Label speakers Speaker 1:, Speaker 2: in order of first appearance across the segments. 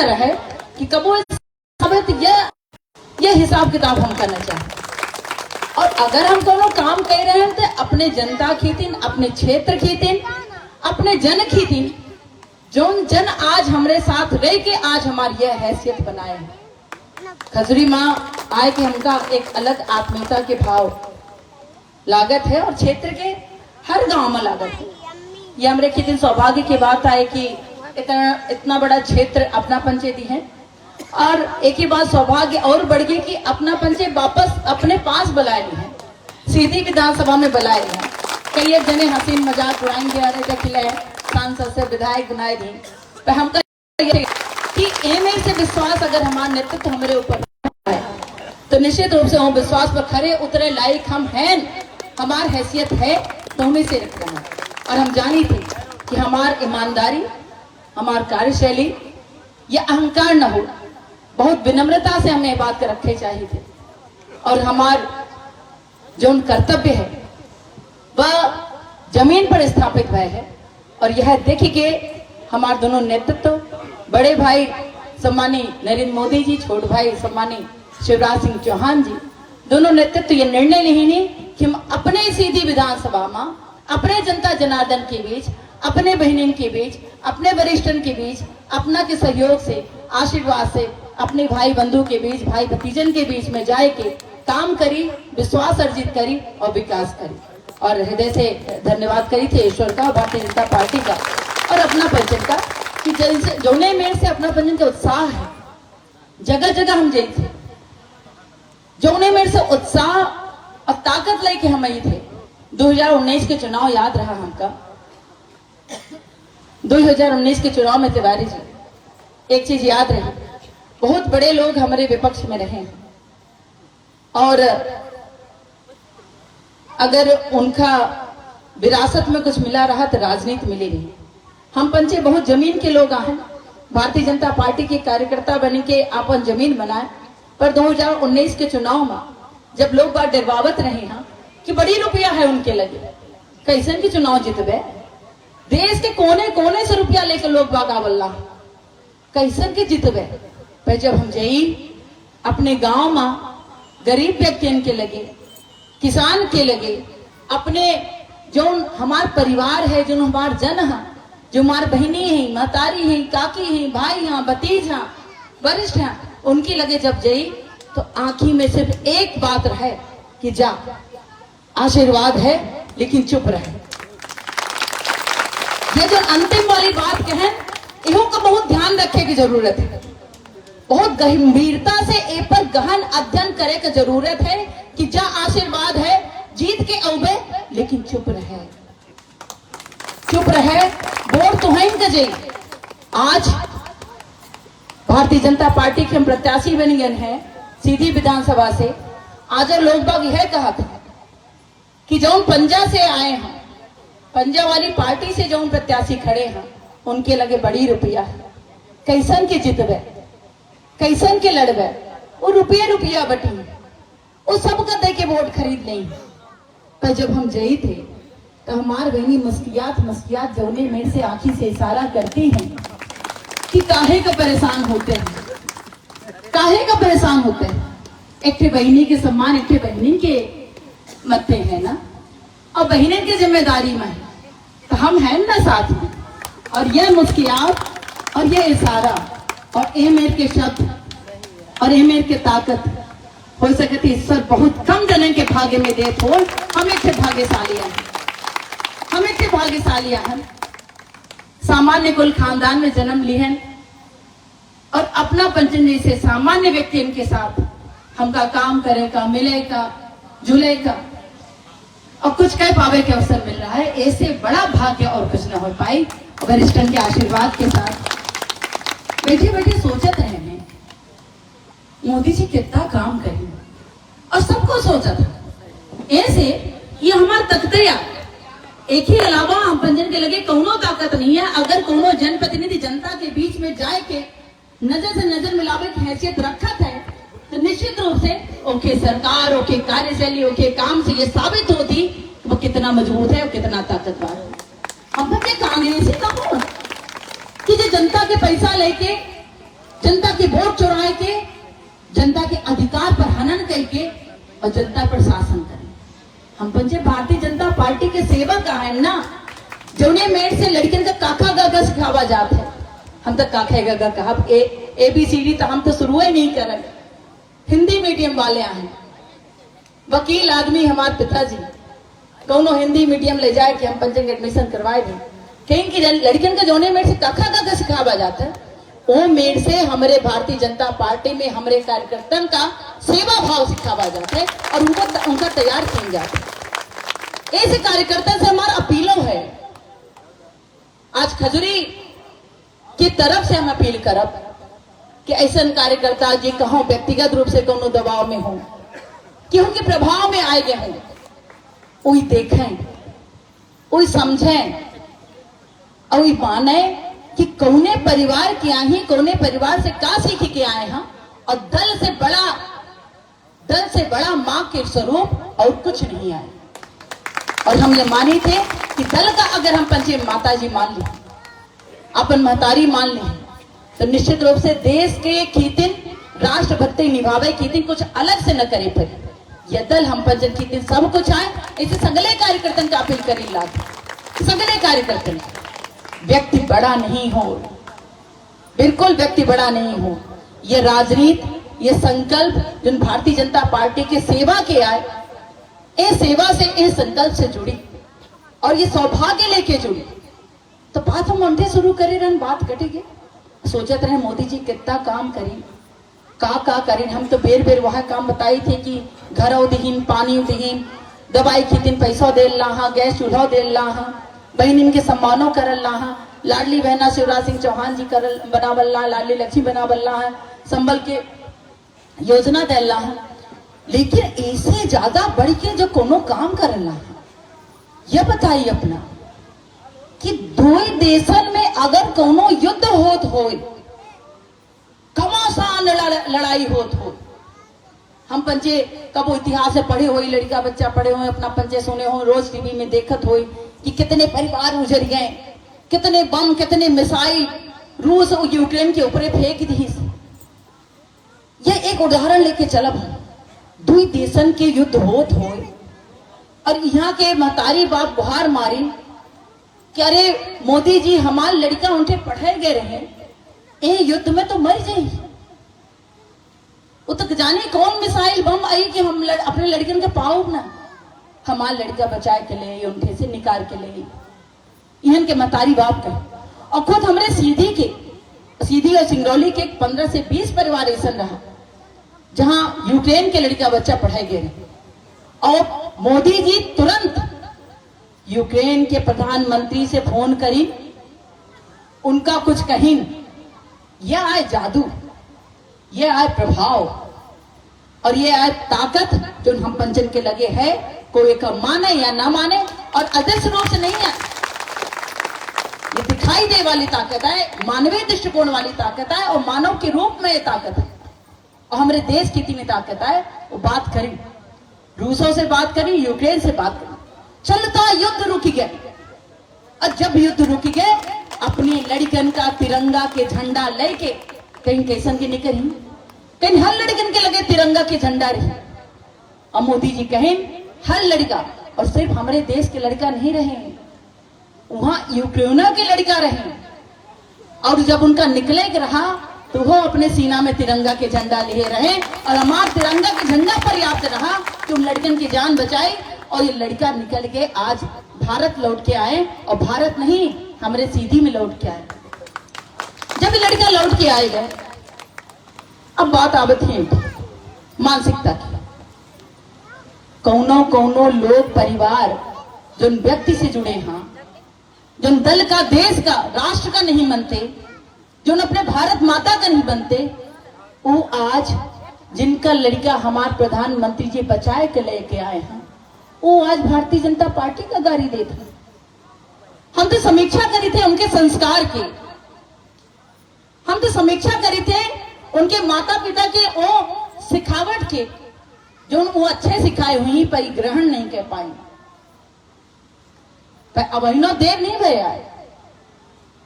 Speaker 1: रहे कि कबो यह हिसाब किताब हम करना चाहें। और अगर हम कोनो काम कर रहे हैं तो अपने जनता खीतिन, अपने क्षेत्र खीतिन, अपने जन खीतिन, जो जन आज हमारे साथ रह के आज हमारी यह हैसियत बनाए हैं। खजूरी माँ आए कि हमका एक अलग आत्मीयता के भाव लागत है और क्षेत्र के हर गांव में लागत है। ये हमारे कितने सौभाग्य की बात है कि इतना बड़ा क्षेत्र अपना पंचायती है। और एक ही बात सौभाग्य और बढ़ गई कि अपना पंचायत वापस अपने पास बुलाए हैं, सीधी विधानसभा में बुलाए हैं। कई एक जने हसीन मजाक उड़ाएंगे, अरे देखिए सांसद से विधायक बनाए दी, तो हम कि एम से विश्वास अगर हमारा नेतृत्व हमारे ऊपर है तो निश्चित रूप से हम विश्वास पर खरे उतरे लायक हम हैं, हमार हैसियत है तो हमें से रख रहे हैं। और हम जानी थे कि हमार ईमानदारी, हमार कार्यशैली, यह अहंकार न हो, बहुत विनम्रता से हमें बात कर रखे चाहिए थे। और हमार जो कर्तव्य है वह जमीन पर स्थापित हुआ है। और यह देखिए हमारे दोनों नेतृत्व, बड़े भाई सम्मानी नरेंद्र मोदी जी, छोटे भाई सम्मानी शिवराज सिंह चौहान जी, दोनों नेतृत्व ये निर्णय लेने कि हम अपने सीधी विधानसभा में अपने जनता जनार्दन के बीच, अपने बहनों के बीच, अपने वरिष्ठन के बीच, अपना के सहयोग से, आशीर्वाद से, अपने भाई बंधु के बीच, भाई भतीजन के बीच में जाए के काम करी, विश्वास अर्जित करी और विकास करी। और हृदय से धन्यवाद करी थे ईश्वर का, भारतीय जनता पार्टी का और अपना पंचन का कि जैसे जोने मेर से अपना पंचन का उत्साह है, जगह जगह हम गए थे, जोने मेर से उत्साह और ताकत लेके हम आई थे। 2019 के चुनाव याद रहा हमका, 2019 के चुनाव में तिवारी जी एक चीज याद रही, बहुत बड़े लोग हमारे विपक्ष में रहे और अगर उनका विरासत में कुछ मिला रहा तो राजनीति मिली नहीं। हम पंचे बहुत जमीन के लोग हैं, भारतीय जनता पार्टी के कार्यकर्ता बन के अपन जमीन बनाए, पर 2019 के चुनाव में जब लोग बात डरवावत रहे हैं कि बड़ी रुपया है उनके लगे, कैसन के चुनाव जीतबे, देश के कोने कोने से रुपया लेकर लोग बागावल्ला कैसन के जीतबे। पर जब हम जाई अपने गांव में गरीब व्यक्तियों के लगे, किसान के लगे, अपने जो हमार परिवार है, जो हमार जन है, जो हमार बहनी है, महतारी है, काकी है, भाई हैं, भतीज हैं, वरिष्ठ हैं, उनके लगे जब जाई तो आंखी में सिर्फ एक बात रहे कि जा आशीर्वाद है लेकिन चुप रहे। ये जो अंतिम वाली बात कहें, इहो का बहुत ध्यान रखे की जरूरत है, बहुत गंभीरता से ए पर गहन अध्ययन करे की जरूरत है कि जा आशीर्वाद है, जीत के औबे लेकिन चुप रहे, चुप रहे, वोट तो है गजे। आज भारतीय जनता पार्टी के हम प्रत्याशी बन गए हैं सीधी विधानसभा से। आज लोग बाग यह कहा था कि जो पंजा से आए हैं, पंजा वाली पार्टी से जो प्रत्याशी खड़े हैं, उनके लगे बड़ी रुपया है, कैसन के जितबे, कैसन के लड़बे, वो रुपया बटी, वो सबका दे के वोट खरीद नहीं। पर जब हम जई थे तो हमार बहनी मस्कियात जौने में से आंखी से इशारा करती हैं कि काहे का परेशान होते हैं, काहे का परेशान होते हैं। एक बहनी के सम्मान एक बहनी के मत्थे है ना, और बहने की जिम्मेदारी में है तो हम हैं ना साथ में। और यह मुस्कियात और यह इशारा और एमेर के शब्द और एमेर के ताकत हो सकती ईश्वर बहुत कम जने के भाग्य में देत हो। हम एक भाग्यशालियां हैं, हम एक भाग्यशालियां हैं, सामान्य कुल खानदान में जन्म लिए हैं और अपना पंचन जैसे सामान्य व्यक्ति इनके साथ हमका काम करेगा, मिलेगा, जुलेगा और कुछ कह पावे के अवसर मिल रहा है। ऐसे बड़ा भाग्य और कुछ न हो पाई। वरिष्ठन के आशीर्वाद के साथ बैठे बैठे सोचत रहे हैं मोदी जी कितना काम करें, और सबको सोचा था ऐसे ये हमारा तख्तिया एक ही अलावा हम पंजन के लगे कोनो ताकत नहीं है। अगर कोनो जनप्रतिनिधि जनता के बीच में जाए के नजर से नजर मिलावे की हैसियत रखत है तो निश्चित रूप से ओके सरकार, ओके कार्यशैली, ओके काम से ये साबित होती वो कितना मजबूत है, वो कितना ताकतवर है। हम बच्चे कांग्रेसी का हो कि जो जनता के पैसा लेके जनता की वोट चुराए के, जनता के अधिकार पर हनन करके और जनता पर शासन करें। हम पंजे भारतीय जनता पार्टी के सेवक है ना, जौने मेट से लड़कियन का काका गागा सिखावा जात है। हम तो काका गागा कहा ABCD तो हम तो शुरू ही नहीं करें। हिंदी मीडियम वाले हैं, वकील आदमी हमारे पिताजी कौनो हिंदी मीडियम ले जाए कि हम पंचन के एडमिशन करवाए दें। कहीं की लड़कियन का जौने मेट से काका गागा सिखावा जाता है, वो मेट से हमारे भारतीय जनता पार्टी में हमारे कार्यकर्ता का सेवा भाव सिखावा जाता है और उनका तैयार किया जाता है। ऐसे कार्यकर्ता से हमारा अपीलों है। आज खजुरी की तरफ से हम अपील करब कि ऐसा कार्यकर्ता जी कहो व्यक्तिगत रूप से कोनो दबाव में हो कि उनके प्रभाव में आए गए हों, वही देखें, वही समझें और वही माने कि कौने परिवार के आए हैं, कौने परिवार से का सीख के आए हैं और दल से बड़ा मां के स्वरूप और कुछ नहीं आए। और हम ये माने थे कि दल का अगर हम पंचे माता जी मान ली, अपन महतारी मान ली, तो निश्चित रूप से देश के खीतिन राष्ट्रभक्ति निभावे खीतिन कुछ अलग से न करे पर यह दल हम पंचन खीतिन सब कुछ आए। ऐसे सगले कार्यकर्ता का अपील करी लाग, सगले कार्यकर्ता व्यक्ति बड़ा नहीं हो, बिल्कुल व्यक्ति बड़ा नहीं हो। ये राजनीति, ये संकल्प जो भारतीय जनता पार्टी के सेवा के आए, इस सेवा से, इस संकल्प से जुड़ी और ये सौभाग्य लेके जुड़ी, तो बात हम उनसे शुरू करे रहन, बात कटेगी। सोचत रहे मोदी जी कितना काम करें, का करें। हम तो बेर बेर वह काम बताई थे कि घर दिहीन, पानी दिहीन, दवाई खीतिन पैसा दे ला, गैस चूल्हा दे ला, बहन के सम्मानों करल ला, लाडली बहना शिवराज सिंह चौहान जी करल बनावल्ला, लाडली लक्ष्मी बनावल्ला है, संबल के योजना दे ला। लेकिन ऐसे ज्यादा बढ़ के जो कोनो काम करला, यह बताइए अपना कि दो देशन में अगर कोनो युद्ध होत हो, घमासान लड़ाई होत हो, हम पंचे कब इतिहास से पढ़े हुए, लड़का बच्चा पढ़े हुए, अपना पंचे सुने हो, रोज टीवी में देखत हो कि कितने परिवार उजड़ गए, कितने बम, कितने मिसाइल रूस और यूक्रेन के ऊपर फेंक दी। यह एक उदाहरण लेके चलब, दो देशन के युद्ध होत हो और यहाँ के महतारी बाप गुहार मारी कि अरे मोदी जी हमारे लड़का उनके पढ़े गए रहे, ए युद्ध में तो मर जाए। वो तो जाने कौन मिसाइल बम आई कि हम अपने लड़कियों के पाओ ना, हमारे लड़का बचाए के लिए उनके से निकाल के ले इहन के मतारी बाप का। और खुद हमारे सीधी और सिंगरौली के 15 से 20 परिवार ऐसा रहा जहां यूक्रेन के लड़का बच्चा पढ़ाए गए और मोदी जी तुरंत यूक्रेन के प्रधानमंत्री से फोन करी, उनका कुछ कहीं, यह आए जादू, यह आए प्रभाव और ये आए ताकत जो हम पंचन के लगे है, कोई का माने या ना माने और अदृश्य रूप से नहीं है, ये दिखाई दे वाली ताकत है, मानवीय दृष्टिकोण वाली ताकत है और मानव के रूप में ये ताकत है। और हमारे देश की इतनी ताकत है, वो बात करें, रूसों से बात करें, यूक्रेन से बात करें, चलता युद्ध रुक गया। और जब युद्ध रुक गए, अपनी लड़कन का तिरंगा के झंडा लेके कहीं कैसन के निकली, कहीं हर लड़कन के लगे तिरंगा के झंडा रही। और मोदी जी कहें हर लड़का, और सिर्फ हमारे देश के लड़का नहीं रहे, वहां यूक्रेन के लड़का रहे। और जब उनका निकले रहा तो वो अपने सीना में तिरंगा के झंडा लिए रहे और हमारा तिरंगा के झंडा पर्याप्त रहा कि उन लड़कन की जान बचाई। और ये लड़का निकल के आज भारत लौट के आए, और भारत नहीं हमारे सीधी में लौट के आए। जब ये लड़का लौट के आए गए, अब बात आवत है मानसिकता की। कौनो लोग परिवार जो व्यक्ति से जुड़े हैं, जो दल का, देश का, राष्ट्र का नहीं बनते, जो अपने भारत माता का नहीं बनते, वो आज जिनका लड़का हमारे प्रधानमंत्री जी बचाए के लेके आए हैं, वो आज भारतीय जनता पार्टी का गाड़ी देते हैं। हम तो समीक्षा करी थे उनके संस्कार की, हम तो समीक्षा करी थे उनके माता पिता के वो सिखावट के, जो वो अच्छे सिखाए हुई पर ग्रहण नहीं कर पाए। पर अब देर नहीं भैया,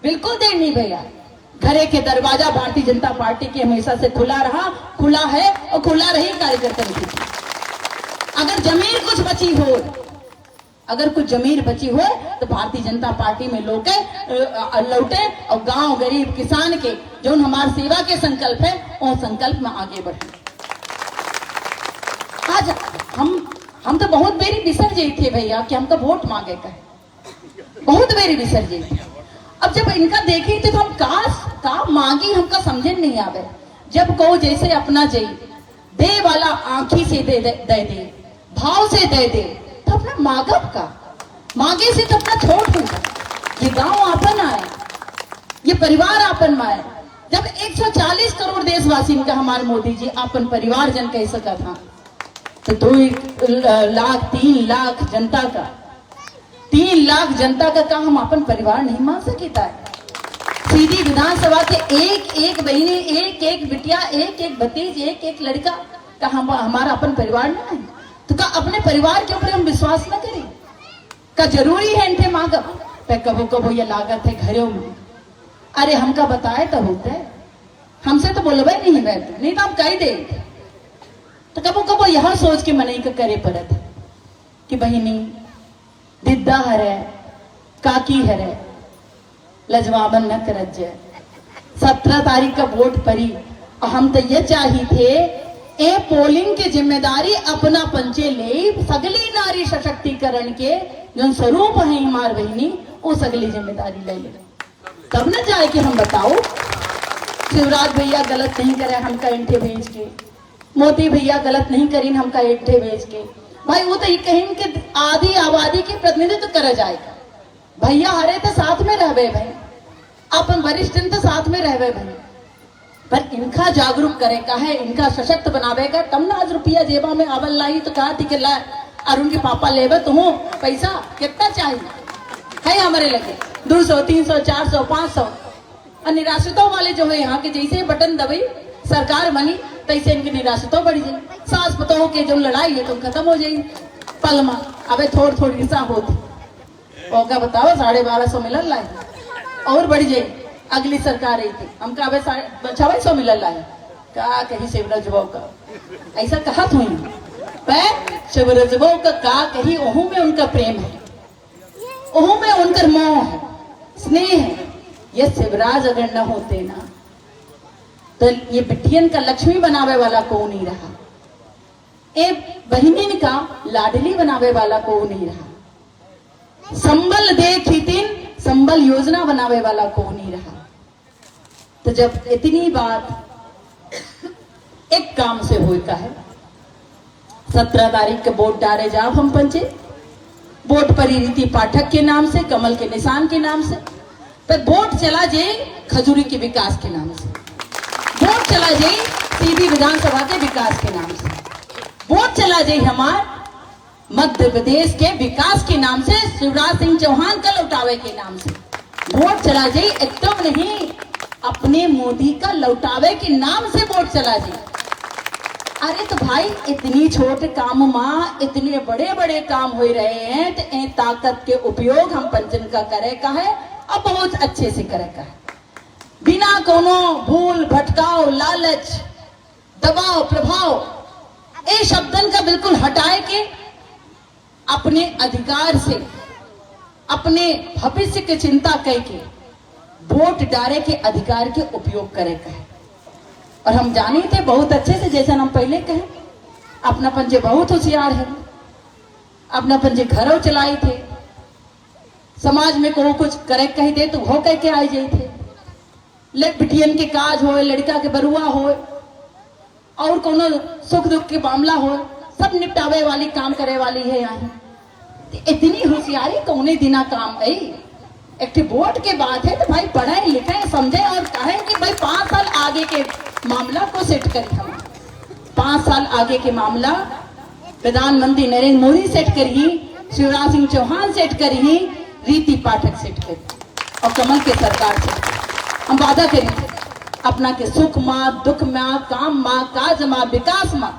Speaker 1: बिल्कुल देर नहीं भैया। घरे के दरवाजा भारतीय जनता पार्टी के हमेशा से खुला रहा, खुला है और खुला रही कार्यकर्ता की। अगर जमीन कुछ बची हो, अगर कुछ जमीन बची हो तो भारतीय जनता पार्टी में लौटे और गांव गरीब किसान के जो हमारे सेवा के संकल्प है वो संकल्प में आगे बढ़े। आज हम तो बहुत बेरी बिसर गए थे भैया कि हमको वोट मांगे का, बहुत बेरी बिसर गए थे। अब जब इनका देखे थे तो हम का मांगी हमका समझे नहीं आवे। जब कहो जैसे अपना जई दे वाला आंखी से दे भाव से दे तो अपना मांगब का, मांगे से तो अपना छोड़ दूंगा। ये गांव आपन आए, ये परिवार आपन में आए। जब 140 करोड़ देशवासी का हमारे मोदी जी अपन परिवार जन कह सका था, तो 2 लाख 3 लाख जनता का 3 लाख जनता का हम अपन परिवार नहीं मान सकता है। सीधी विधानसभा के एक बहनी, एक बिटिया, एक भतीज, एक लड़का का हमारा अपन परिवार ना है, तो का अपने परिवार के ऊपर हम विश्वास न करें का जरूरी है इनके मांगब पे कबो कबो ये लागत है घरों में। अरे हमका बताए तो होता है, हमसे तो बोलबे नहीं रहते, नहीं तो हम कह दे। तो कबो कबो यह सोच के मनई का करे पड़त कि बहिनी दिद्दा हरे काकी हरे लजवाबन न करत जाए। 17 तारीख का वोट पड़ी और हम तो ये चाही थे ए पोलिंग की जिम्मेदारी अपना पंचे ले, सगली नारी सशक्तिकरण के जो स्वरूप है हमार बहिनी वो सगली जिम्मेदारी ले ले, तब न जाए कि हम बताओ शिवराज भैया गलत नहीं करे हमका इंठे भेज के, मोदी भैया गलत नहीं करीन हमका इंठे भेज के। भाई वो तो ये कहीं के आधी आबादी के प्रतिनिधित्व करे जाएगा। भैया हरे तो साथ में रहबे भाई, अपन वरिष्ठ तो साथ में रहबे भाई, पर इनका जागरूक करे का है, इनका सशक्त बनावेगा तब ना। आज रुपया जेबा में आवल लाई तो कहा थी कि ला और उनके पापा लेबे तो हूँ पैसा कितना चाहिए है हमारे लगे 200 300 400 500। और निराश्रितों वाले जो है यहाँ के जैसे बटन दबाई सरकार बनी तैसे इनकी निराश्रितों बढ़ी जाए। सास पतों के जो लड़ाई है तो खत्म हो जाएगी पल में। अब थोड़ी सा होती होगा बताओ 1250 मिलल लाई और बढ़ जाए। अगली सरकार आई थी हमका अब 2600 मिलल लाई का कहीं शिवराज बाबू का ऐसा कहा थी शिवराज बाबू का कहीं ओहू में उनका प्रेम है, ओहू में उनका मोह है, स्नेह है। ये शिवराज अगर न होते ना तो ये बिटियन का लक्ष्मी बनावे वाला को नहीं रहा, ए बहनिन का लाडली बनावे वाला को नहीं रहा, संबल दे खितिन संबल योजना बनावे वाला को नहीं रहा। तो जब इतनी बात एक काम से होता है 17 तारीख के वोट डाले जाओ हम पंचे वोट परी रीति पाठक के नाम से, कमल के निशान के नाम से, पर वोट चला जाए खजूरी के विकास के नाम से, वोट चला जाए सीधी विधानसभा के विकास के नाम से, वोट चला जाए हमार मध्य प्रदेश के विकास के नाम से, शिवराज सिंह चौहान का लौटावे के नाम से वोट चला जाए। एकदम नहीं अपने मोदी का लौटावे के नाम से वोट चला जाए। अरे तो भाई इतनी छोटे काम में इतने बड़े बड़े काम हो रहे हैं तो ए ताकत के उपयोग हम पंचन का करे का है और बहुत अच्छे से करे का है, बिना कोनो भूल भटकाव लालच दबाव प्रभाव ए शब्दन का बिल्कुल हटाए के अपने अधिकार से अपने भविष्य की चिंता करके वोट डाले के अधिकार के उपयोग करे का है। और हम जाने थे बहुत अच्छे से, जैसा हम पहले कहे अपना पंजे बहुत होशियार है, अपना पंजे घरों चलाए थे, समाज में को कुछ करे कह दे तो हो कह के आए जाए थे, बिटियन के काज हो, लड़का के बरुआ हो और कोनो सुख दुख के मामला हो, सब निपटावे वाली काम करे वाली है यहाँ। इतनी होशियारी कौने दिना काम आई। एक वोट के बात है तो भाई पढ़े लिखे समझे और कहें कि भाई 5 साल आगे के मामला को सेट करें। हम 5 साल आगे के मामला प्रधानमंत्री नरेंद्र मोदी सेट करिए, शिवराज सिंह चौहान सेट करिए, रीति पाठक सेट करिए और कमल के सरकार से हम वादा करेंगे अपना के सुख माँ दुख माँ काम माँ काज माँ विकास माँ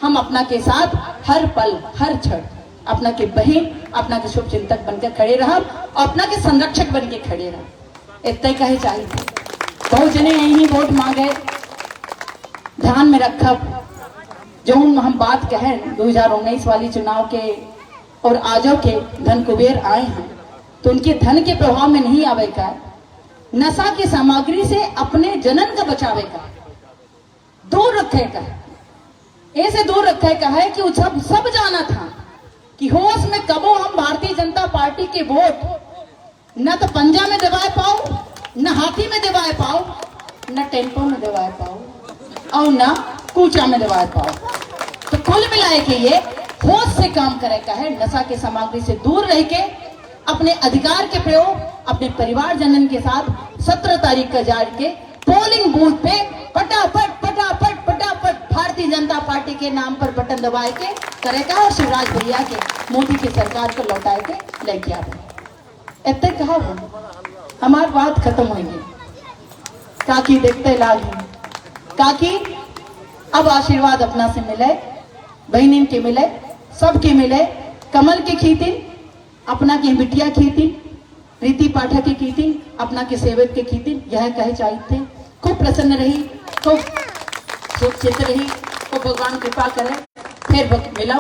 Speaker 1: हम अपना के साथ हर पल हर क्षण अपना के बहन अपना के शुभ चिंतक बनकर खड़े रहा और अपना के संरक्षक बन के खड़े रहा। इतना ही कहे चाहिए। बहुत जने यही वोट मांगे, ध्यान में रखब जो हम बात कहें 2019 वाली चुनाव के और आजो के धन कुबेर आए हैं तो उनके धन के प्रभाव में नहीं आवे का, नशा की सामग्री से अपने जनन का बचावे का, दूर रखे का, ऐसे दूर रखे का है कि सब जाना था कि होश में कबो हम भारतीय जनता पार्टी के वोट न तो पंजा में दबाए पाओ, न हाथी में दबाए पाओ, न टेम्पो में दबाए पाओ और न कूचा में दबाए पाओ। तो कुल मिलाए के ये होश से काम करे का है, नशा के सामग्री से दूर रह के अपने अधिकार के प्रयोग अपने परिवार जनन के साथ 17 तारीख का जाके पोलिंग बूथ पे फटाफट फटाफट फटाफट भारतीय जनता पार्टी के नाम पर बटन दबाए के करेगा और शिवराज भैया के मोदी की सरकार को लौटाए के लेके आवे। इतने कहा वो हमारी बात खत्म होगी। काकी देखते लाल ही काकी अब आशीर्वाद अपना से मिले, बहनिन के मिले, सबके मिले, कमल के खीती अपना की बिटिया खीती, प्रीति पाठक की खीती अपना के सेवक के खीती, यह कहे चाहिए थे। खूब प्रसन्न रही, खूब सुख चित रही, खूब भगवान कृपा करे, फिर मिला।